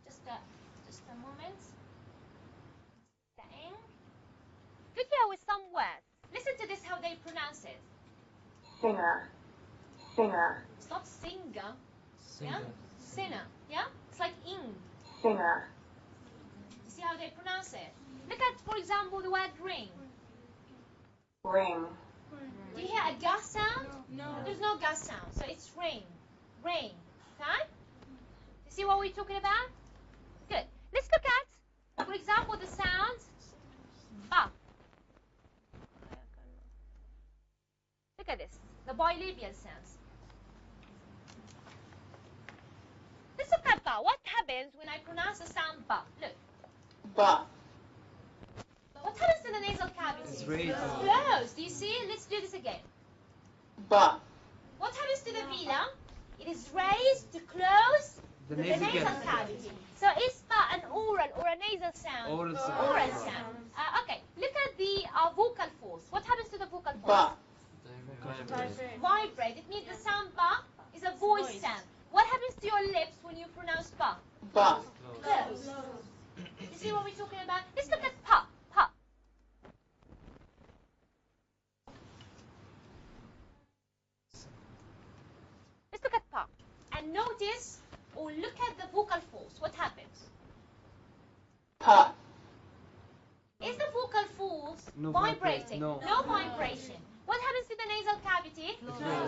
Speaker 1: Just a moment. The ing. Good here with some words. Listen to this how they pronounce it.
Speaker 5: Singer, singer,
Speaker 1: It's not singer. Yeah? Sinner. Yeah? It's like ing.
Speaker 5: singer,
Speaker 1: You see how they pronounce it? Look at, for example, the word ring.
Speaker 5: ring,
Speaker 1: Do you hear a gas sound? No. There's no gas sound. So it's ring. Ring. Okay? You see what we're talking about? Good. Let's look at, for example, the sounds ba. Look at this. The bilabial sounds. Let's look at ba. What happens when I pronounce the sound ba? Look.
Speaker 5: ba,
Speaker 1: What happens to the nasal cavity?
Speaker 2: It's raised.
Speaker 1: Closed. Do you see? Let's do this again.
Speaker 5: ba,
Speaker 1: What happens to the velum? It is raised to close
Speaker 2: The
Speaker 1: the
Speaker 2: nasal
Speaker 1: nasal
Speaker 2: cavity.
Speaker 1: cavity. So is ba an oral or a nasal sound?
Speaker 2: Oral sound.
Speaker 1: Oral sound. Okay, look at the vocal folds. What happens to the vocal folds?
Speaker 5: ba,
Speaker 1: Vibrate. It means the sound ba is a voice sound. What happens to your lips when you pronounce ba?
Speaker 5: ba,
Speaker 1: Close. You see what we're talking about? Let's look at pa. Pa. Let's look at pa. And notice or look at the vocal folds. What happens?
Speaker 5: pa,
Speaker 1: Is the vocal folds sounds?
Speaker 2: No
Speaker 1: Vibrating.
Speaker 2: no.
Speaker 1: No vibration. What happens to the nasal cavity?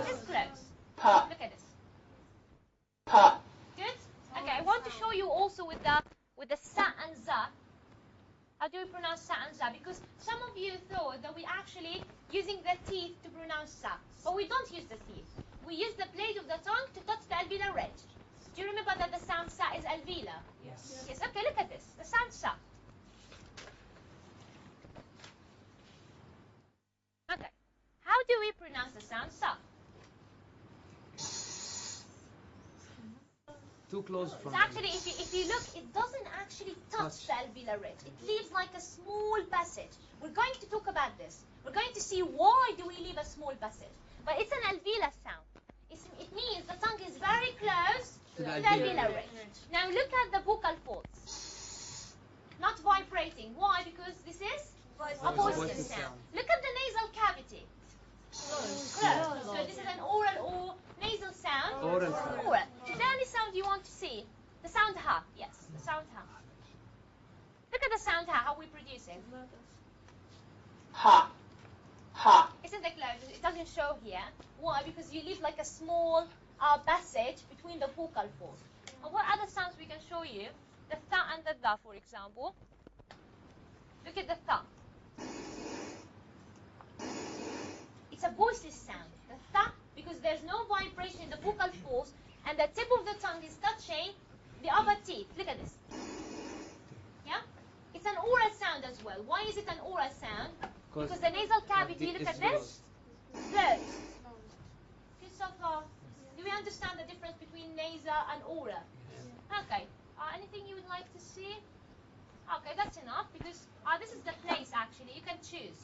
Speaker 1: It's closed.
Speaker 5: Pa.
Speaker 1: Look at this.
Speaker 5: Pa.
Speaker 1: Good? Okay, I want to show you also with the sa and za. How do we pronounce sa and za? Because some of you thought that we actually using the teeth to pronounce sa. But we don't use the teeth. We use the blade of the tongue to touch the alveolar ridge. Do you remember that the sound sa is alveolar?
Speaker 2: Yes.
Speaker 1: Yes, okay, look at this. The sound sa. Okay. How do we pronounce the sound sa?
Speaker 2: Too close from
Speaker 1: So actually, if you look, it doesn't actually touch the alveolar ridge. It leaves like a small passage. We're going to talk about this. We're going to see why do we leave a small passage. But it's an alveolar sound. It means the tongue is very close to the alveolar ridge. Now look at the vocal folds. Not vibrating. Why? Because this is a voicing sound. Look at the nasal cavity. Closed. So this is an oral or nasal sound.
Speaker 2: Oral sound.
Speaker 1: Oral. The only sound you want to see, the sound ha. Yes, the sound ha. Look at the sound ha, how we produce it.
Speaker 5: Ha. Ha.
Speaker 1: Isn't it close? It doesn't show here. Why? Because you leave like a small passage between the vocal folds. And what other sounds we can show you? The tha and the da, for example. Look at the tha. It's a voiceless sound. The tha, because there's no vibration in the vocal folds, and the tip of the tongue is touching the upper teeth. Look at this. Yeah? It's an oral sound as well. Why is it an oral sound? Because the nasal cavity, look at this, closed. Good so far? Do we understand the difference between nasal and oral? Okay. Anything you would like to see? Okay, that's enough, because this is the place actually. You can choose.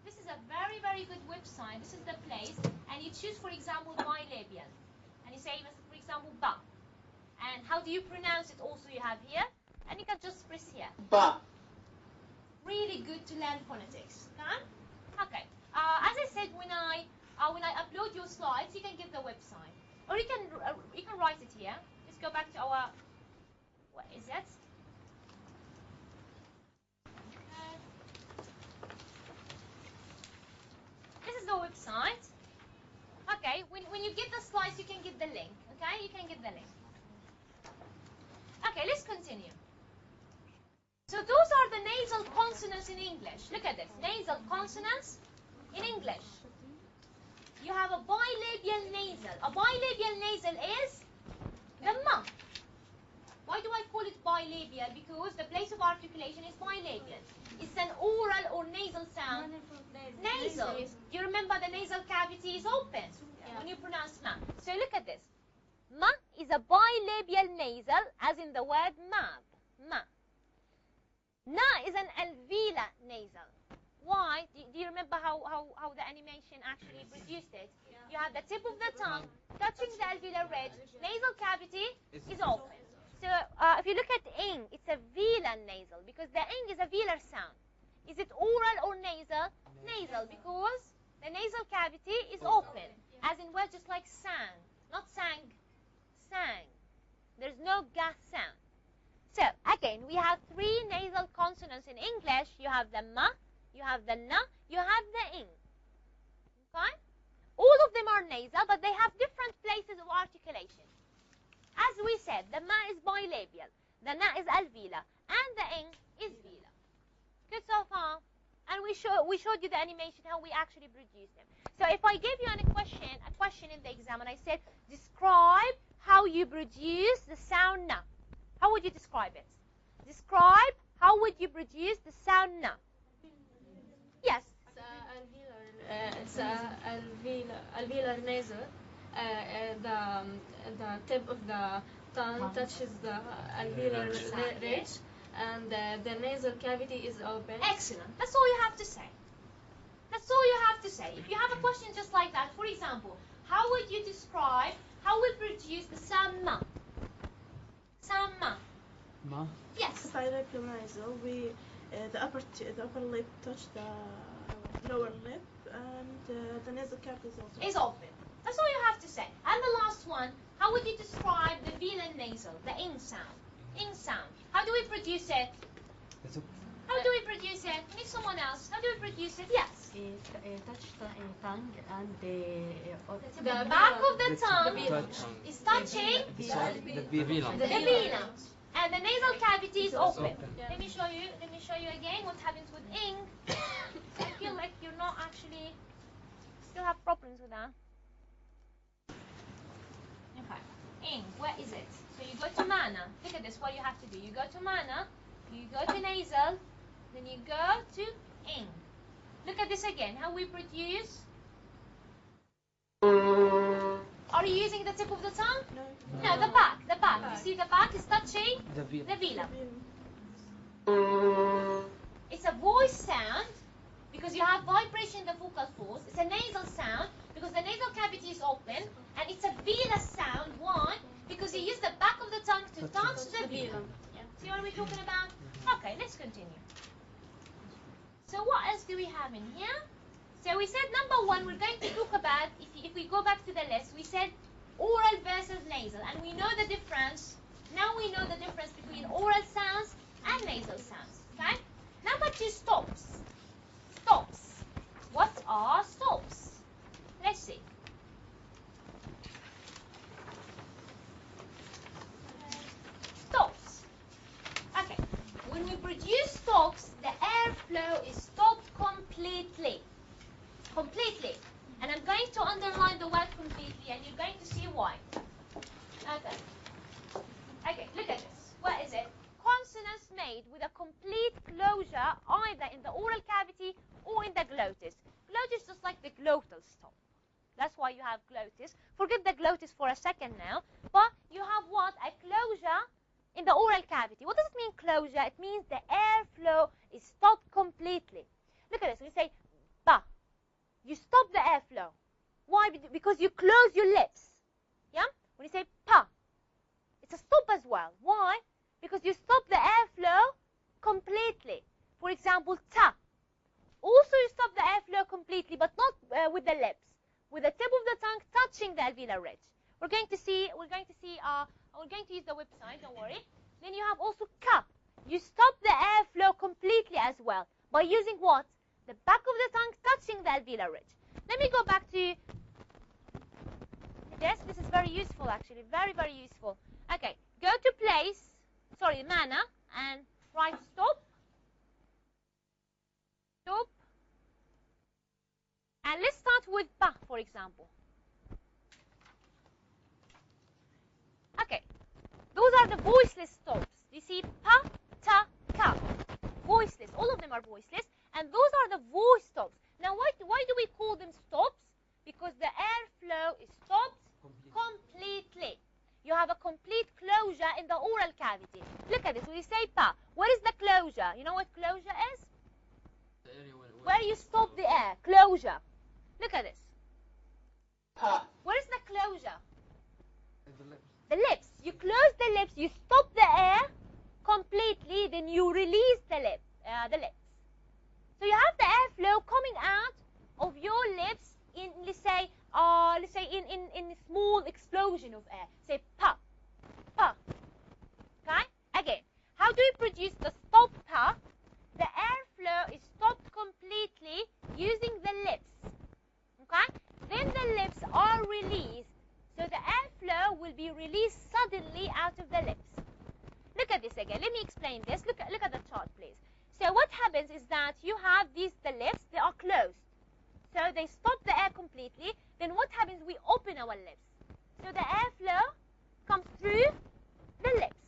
Speaker 1: This is a very, very good website. This is the place, and you choose, for example, bilabial. And you say, for example, ba. And how do you pronounce it also you have here? And you can just press here.
Speaker 5: Ba.
Speaker 1: Really good to learn phonetics. Okay. As I said, when I upload your slides, you can get the website, or you can write it here. Let's go back to our. What is it? This is the website. Okay. When you get the slides, you can get the link. Okay, you can get the link. Okay, let's continue. So those are the nasal consonants in English. Look at this. Nasal consonants in English. You have a bilabial nasal. A bilabial nasal is the ma. Why do I call it bilabial? Because the place of articulation is bilabial. It's an oral or nasal sound. Nasal. You remember the nasal cavity is open when you pronounce ma. So look at this. Ma is a bilabial nasal, as in the word mab. Ma. Na is an alveolar nasal. Why? Do you remember how the animation actually produced it? You have the tip of the tongue touching the alveolar ridge. Nasal cavity is open. So if you look at ing, it's a velar nasal, because the ing is a velar sound. Is it oral or nasal? Nasal, because the nasal cavity is open, as in words just like sang, not sang, sang. There's no ga sound. So again, we have three nasal consonants in English. You have the ma, you have the na, you have the ing. Okay? All of them are nasal, but they have different places of articulation. As we said, the ma is bilabial, the na is alveolar, and the ing is velar. Good so far? And we showed you the animation, how we actually produce them. So if I gave you a question in the exam, and I said, describe how you produce the sound na. How would you describe it? Describe how would you produce the sound na. Yes.
Speaker 3: It's alveolar nasal. The tip of the tongue touches the alveolar ridge, and the nasal cavity is open.
Speaker 1: Excellent. That's all you have to say. That's all you have to say. If you have a question just like that, for example, how would you describe how we produce the sound ma? Sound ma.
Speaker 2: Ma?
Speaker 1: Yes.
Speaker 6: Bilabial nasal, the upper lip touch the lower lip, and the nasal cavity is also
Speaker 1: Is open. That's all you have to say. And the last one, how would you describe the velar nasal, the ing sound? Ing sound. How do we produce it? How do we produce it? Need someone else. How do we produce it? Yes.
Speaker 7: Touch the tongue and
Speaker 1: The back of the tongue
Speaker 2: touch
Speaker 1: is touching
Speaker 2: the
Speaker 4: The velum.
Speaker 1: the velum, and the nasal cavity is open.
Speaker 3: Yeah.
Speaker 1: Let me show you. Let me show you again what happens with ing. I feel like you're not actually still have problems with that. Okay, ing. Where is it? So you go to mana. Look at this. What you have to do? You go to mana. You go to nasal. Then you go to ing. Look at this again. How we produce. Are you using the tip of the tongue?
Speaker 6: No.
Speaker 1: No, the back. The back. You see the back is touching
Speaker 2: the
Speaker 1: the velum.
Speaker 6: Velum.
Speaker 1: It's a voice sound because you have vibration in the vocal folds. It's a nasal sound because the nasal cavity is open. And it's a velus sound. Why? Because you use the back of the tongue to touch the velum. See what we're talking about? Okay, let's continue. So what else do we have in here? So we said number one, we're going to talk about, if we go back to the list, we said oral versus nasal. And we know the difference. Now we know the difference between oral sounds and nasal sounds. Okay? Number two, stops. Stops. What are stops? Let's see. Stops. Okay. When we produce stops, the airflow is stopped completely. Completely. And I'm going to underline the word completely, and you're going to see why. Okay. Okay, look at this. What is it? Consonants made with a complete closure either in the oral cavity or in the glottis. Glottis just like the glottal stop. That's why you have glottis. Forget the glottis for a second now. But you have what? A closure in the oral cavity. What does it mean, closure? It means the airflow is stopped completely. Look at this. We say ba. You stop the airflow. Why? Because you close your lips. Yeah? When you say pa, it's a stop as well. Why? Because you stop the airflow completely. For example, ta. Also, you stop the airflow completely, but not with the lips. With the tip of the tongue touching the alveolar ridge. We're going to use the website, don't worry. Then you have also ka. You stop the airflow completely as well. By using what? The back of the tongue touching the alveolar ridge. Let me go back to this. This is very useful, actually. Very, very useful. Okay, go to place, mana, and write stop. Stop. And let's start with ba, for example. Okay, those are the voiceless stops. You see pa, ta, ka. Voiceless. All of them are voiceless. And those are the voice stops. Now, why do we call them stops? Because the airflow is stopped completely. You have a complete closure in the oral cavity. Look at this. When you say pa, what is the closure? You know what closure is?
Speaker 4: The area
Speaker 1: Where you stop the air. Closure. Look at this.
Speaker 5: pa,
Speaker 1: Where is the closure?
Speaker 2: the lips.
Speaker 1: The lips. You close the lips. You stop the air completely. Then you release the lips. So you have the airflow coming out of your lips in, let's say in a small explosion of air. Say pa, pa. Okay? Again, how do we produce the stop pa? The airflow is stopped completely using the lips. Okay? Then the lips are released. So the airflow will be released suddenly out of the lips. Look at this again. Let me explain this. Look at the chart, please. So what happens is that you have the lips, they are closed. So they stop the air completely. Then what happens? We open our lips. So the airflow comes through the lips.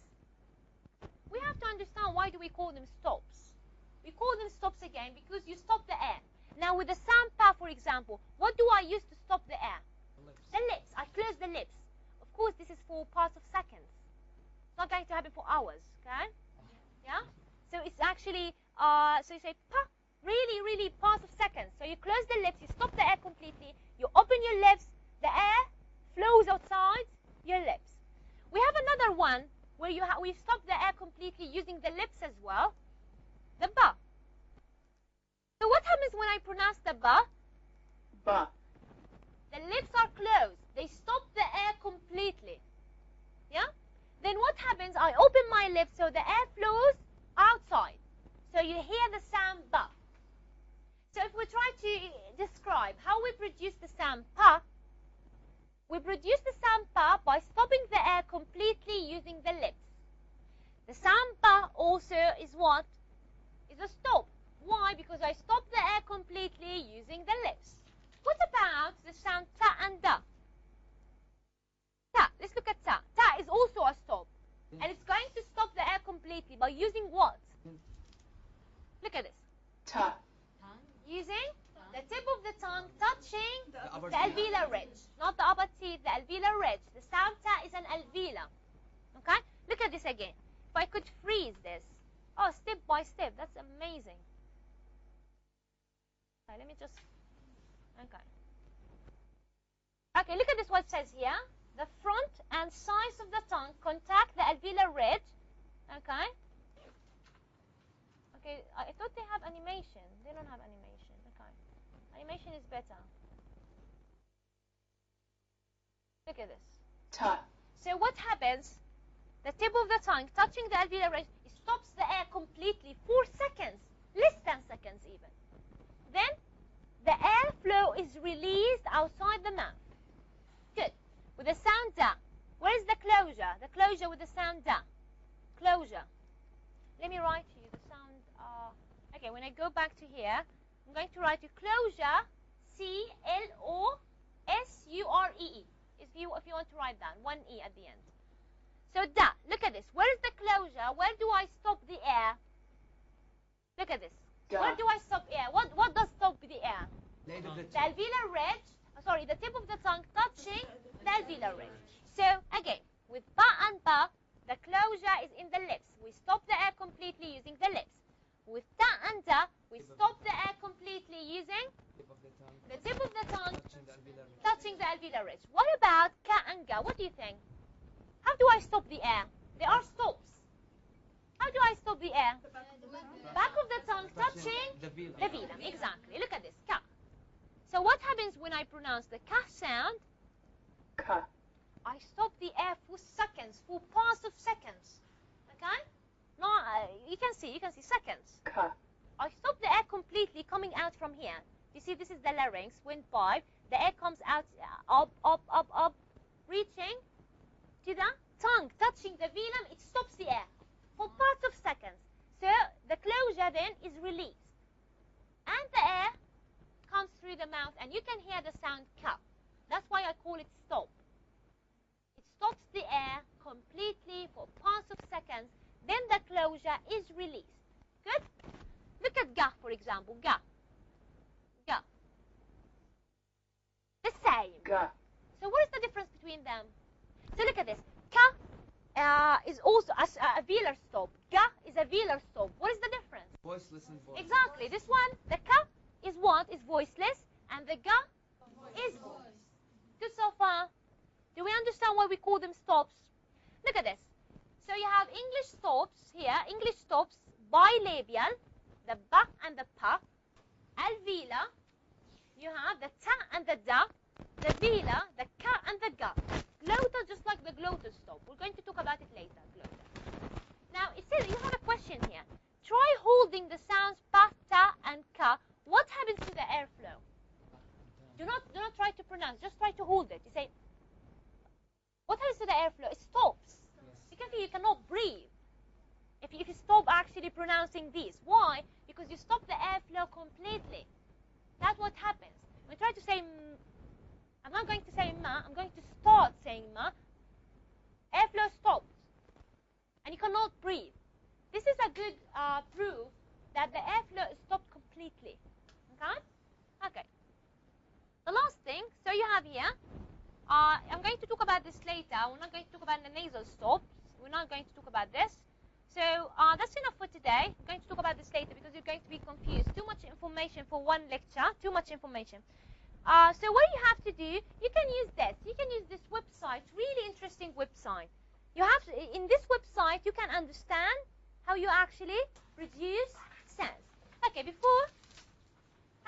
Speaker 1: We have to understand why do we call them stops. We call them stops again because you stop the air. Now with the sound pa, for example, what do I use to stop the air? The lips. I close the lips. Of course, this is for parts of seconds. It's not going to happen for hours, okay? Yeah? So it's actually, so you say pa, really, really parts of seconds. So you close the lips, you stop the air completely, you open your lips, the air flows outside your lips. We have another one where we stop the air completely using the lips as well, the ba. So what happens when I pronounce the ba?
Speaker 5: ba,
Speaker 1: The lips are closed. They stop the air completely. Yeah? Then what happens? I open my lips so the air flows outside. So you hear the sound ba. So if we try to describe how we produce the sound pa, we produce the sound pa by stopping the air completely using the lips. The sound pa also is what? Is a stop. Why? Because I stop the air completely using the lips. What about the sound ta and da? Ta. Let's look at ta. Ta is also a stop. And it's going to stop the air completely by using what? Look at this.
Speaker 5: Ta.
Speaker 1: Using the tip of the tongue touching
Speaker 2: The
Speaker 1: the alveolar ridge. Not the upper teeth, the alveolar ridge. The sound ta is an alveolar. Okay? Look at this again. If I could freeze this. Oh, step by step. That's amazing. Okay, let me just... Okay. Okay, look at this what it says here. The front and sides of the tongue contact the alveolar ridge. Okay? Okay, I thought they have animation. They don't have animation. Okay. Animation is better. Look at this.
Speaker 5: Ta.
Speaker 1: So what happens? The tip of the tongue touching the alveolar ridge, it stops the air completely for seconds. Less than seconds even. Then the airflow is released outside the mouth. Good. With the sound da. Where is the closure? The closure with the sound da. Closure. Let me write to you the sound. Okay, when I go back to here, I'm going to write you closure. C-L-O-S-U-R-E-E. If you want to write that, one E at the end. So da. Look at this. Where is the closure? Where do I stop the air? Look at this.
Speaker 5: Da.
Speaker 1: Where do I stop air? What does stop the air?
Speaker 2: The
Speaker 1: The alveolar ridge. Sorry, the tip of the tongue touching the alveolar ridge. So again, with ba and ba, the closure is in the lips. We stop the air completely using the lips. With ta and da, we stop the air completely using the tip of the tongue touching the alveolar ridge. What about ka and ga? What do you think? How do I stop the air? There are stops. How do I stop the air? Back of the tongue touching the velum. Exactly. Look at this. Ka. So what happens when I pronounce the ka sound?
Speaker 5: Ka.
Speaker 1: I stop the air for seconds, for parts of seconds. Okay? No, you can see seconds.
Speaker 5: Ka.
Speaker 1: I stop the air completely coming out from here. You see, this is the larynx, windpipe. The air comes out up, reaching to the tongue, touching the velum. It stops the air for parts of seconds. So the closure then is released. And the air comes through the mouth, and you can hear the sound ka. That's why I call it stop. It stops the air completely for parts of seconds. Then the closure is released. Good? Look at ga, for example. Ga. Ga. The same.
Speaker 5: Ga.
Speaker 1: So what is the difference between them? So look at this. Ka is also a velar stop. Ga is a velar stop. What is the difference?
Speaker 2: Voiceless and voiceless.
Speaker 1: Exactly. This one, the ka is what? Is voiceless. And the ga is voice. Good so far? Do we understand why we call them stops? Look at this. So you have English stops here. English stops bilabial, the ba and the pa. Alveolar, you have the ta and the da. The velar, the ka and the ga. Glottal, just like the glottal stop. We're going to talk about it later. Glottal. Now, it says you have a question here. Try holding the sounds pa, ta, and ka. What happens to the airflow? Do not try to pronounce. Just try to hold it. You say, what happens to the airflow? It stops. You cannot breathe if you stop actually pronouncing these. Why? Because you stop the airflow completely. That's what happens. When you try to say, I'm not going to say ma, I'm going to start saying ma, airflow stops. And you cannot breathe. This is a good proof that the airflow is stopped completely. Okay? Okay. The last thing, so you have here, I'm going to talk about this later. We're not going to talk about the nasal stops. We're not going to talk about this. So that's enough for today. I'm going to talk about this later because you're going to be confused. Too much information for one lecture. Too much information. So what you have to do, you can use this. You can use this website. Really interesting website. You have to, in this website, you can understand how you actually reduce sounds. Okay, before,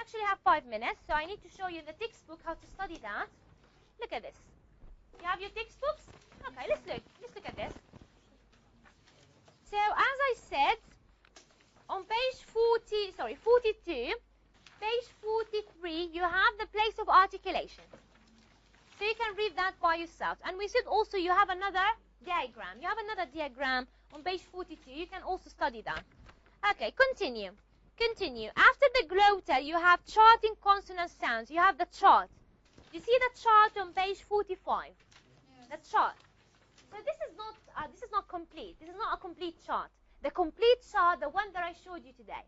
Speaker 1: actually have 5 minutes, so I need to show you the textbook how to study that. Look at this. You have your textbooks? Okay, let's look at this. So as I said, on page 42, page 43, you have the place of articulation. So you can read that by yourself. And we said also you have another diagram. You have another diagram on page 42. You can also study that. Okay, continue. Continue. After the glotta, you have charting consonant sounds. You have the chart. You see the chart on page 45? The chart. So this is not complete. This is not a complete chart. The complete chart, the one that I showed you today.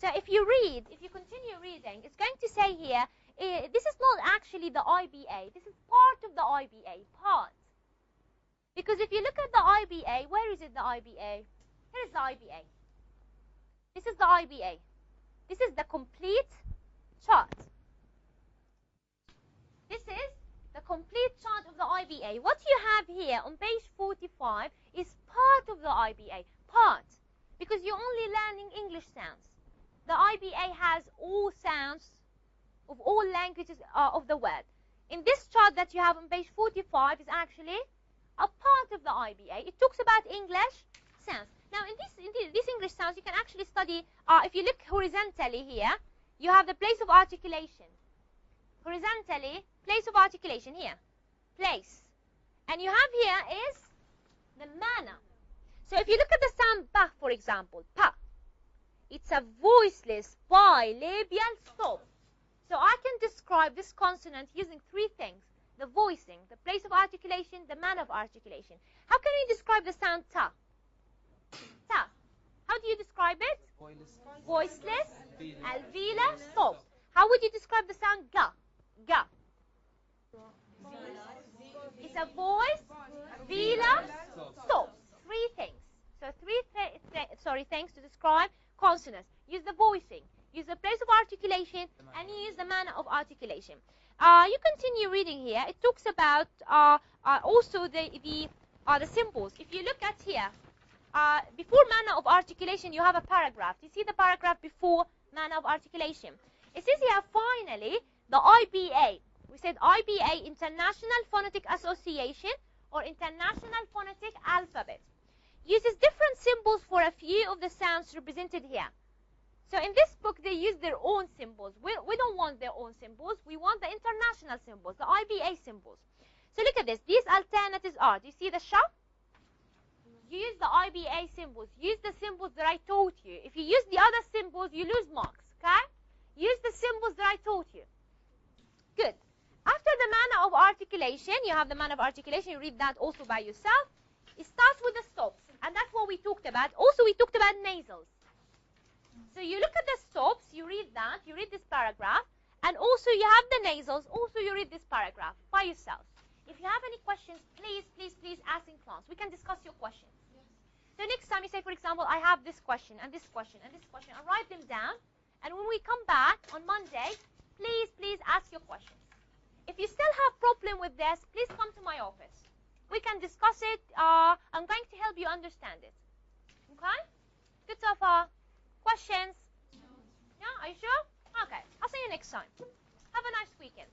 Speaker 1: So if you continue reading, it's going to say here, this is not actually the IBA. This is part of the IBA, part. Because if you look at the IBA, where is it, the IBA? Here is the IBA. This is the IBA. This is the complete chart. This is the complete chart of the IBA. What you have here on page 45 is part of the IBA, part. Because you're only learning English sounds. The IBA has all sounds of all languages of the world. In this chart that you have on page 45 is actually a part of the IBA. It talks about English sounds. Now, in these English sounds, you can actually study, if you look horizontally here, you have the place of articulation. Horizontally, place of articulation here, place. And you have here is the manner. So if you look at the sound pa, for example, pa, it's a voiceless bilabial stop. So I can describe this consonant using three things: the voicing, the place of articulation, the manner of articulation. How can we describe the sound ta? Ta. How do you describe it? Voiceless, alveolar, stop. How would you describe the sound ga? Ga. It's a voice, velar, stop. Three things. So things to describe consonants. Use the voicing, use the place of articulation, and you use the manner of articulation. You continue reading here. It talks about also the symbols. If you look at here, before manner of articulation, you have a paragraph. You see the paragraph before manner of articulation. It says here, finally, the IBA. We said IBA, International Phonetic Association, or International Phonetic Alphabet, uses different symbols for a few of the sounds represented here. So in this book, they use their own symbols. We don't want their own symbols. We want the international symbols, the IBA symbols. So look at this. These alternatives are, do you see the sha? Use the IBA symbols. Use the symbols that I taught you. If you use the other symbols, you lose marks, okay? Use the symbols that I taught you. Good. After the manner of articulation, you have the manner of articulation. You read that also by yourself. It starts with the stops, and that's what we talked about. Also, we talked about nasals. So you look at the stops, you read that, you read this paragraph, and also you have the nasals. Also, you read this paragraph by yourself. If you have any questions, please ask in class. We can discuss your questions. Yes. So next time you say, for example, I have this question, and this question, and this question, and write them down. And when we come back on Monday, please ask your questions. If you still have problem with this, please come to my office. We can discuss it. I'm going to help you understand it. Okay? Good so far. Questions? Yeah, are you sure? Okay. I'll see you next time. Have a nice weekend.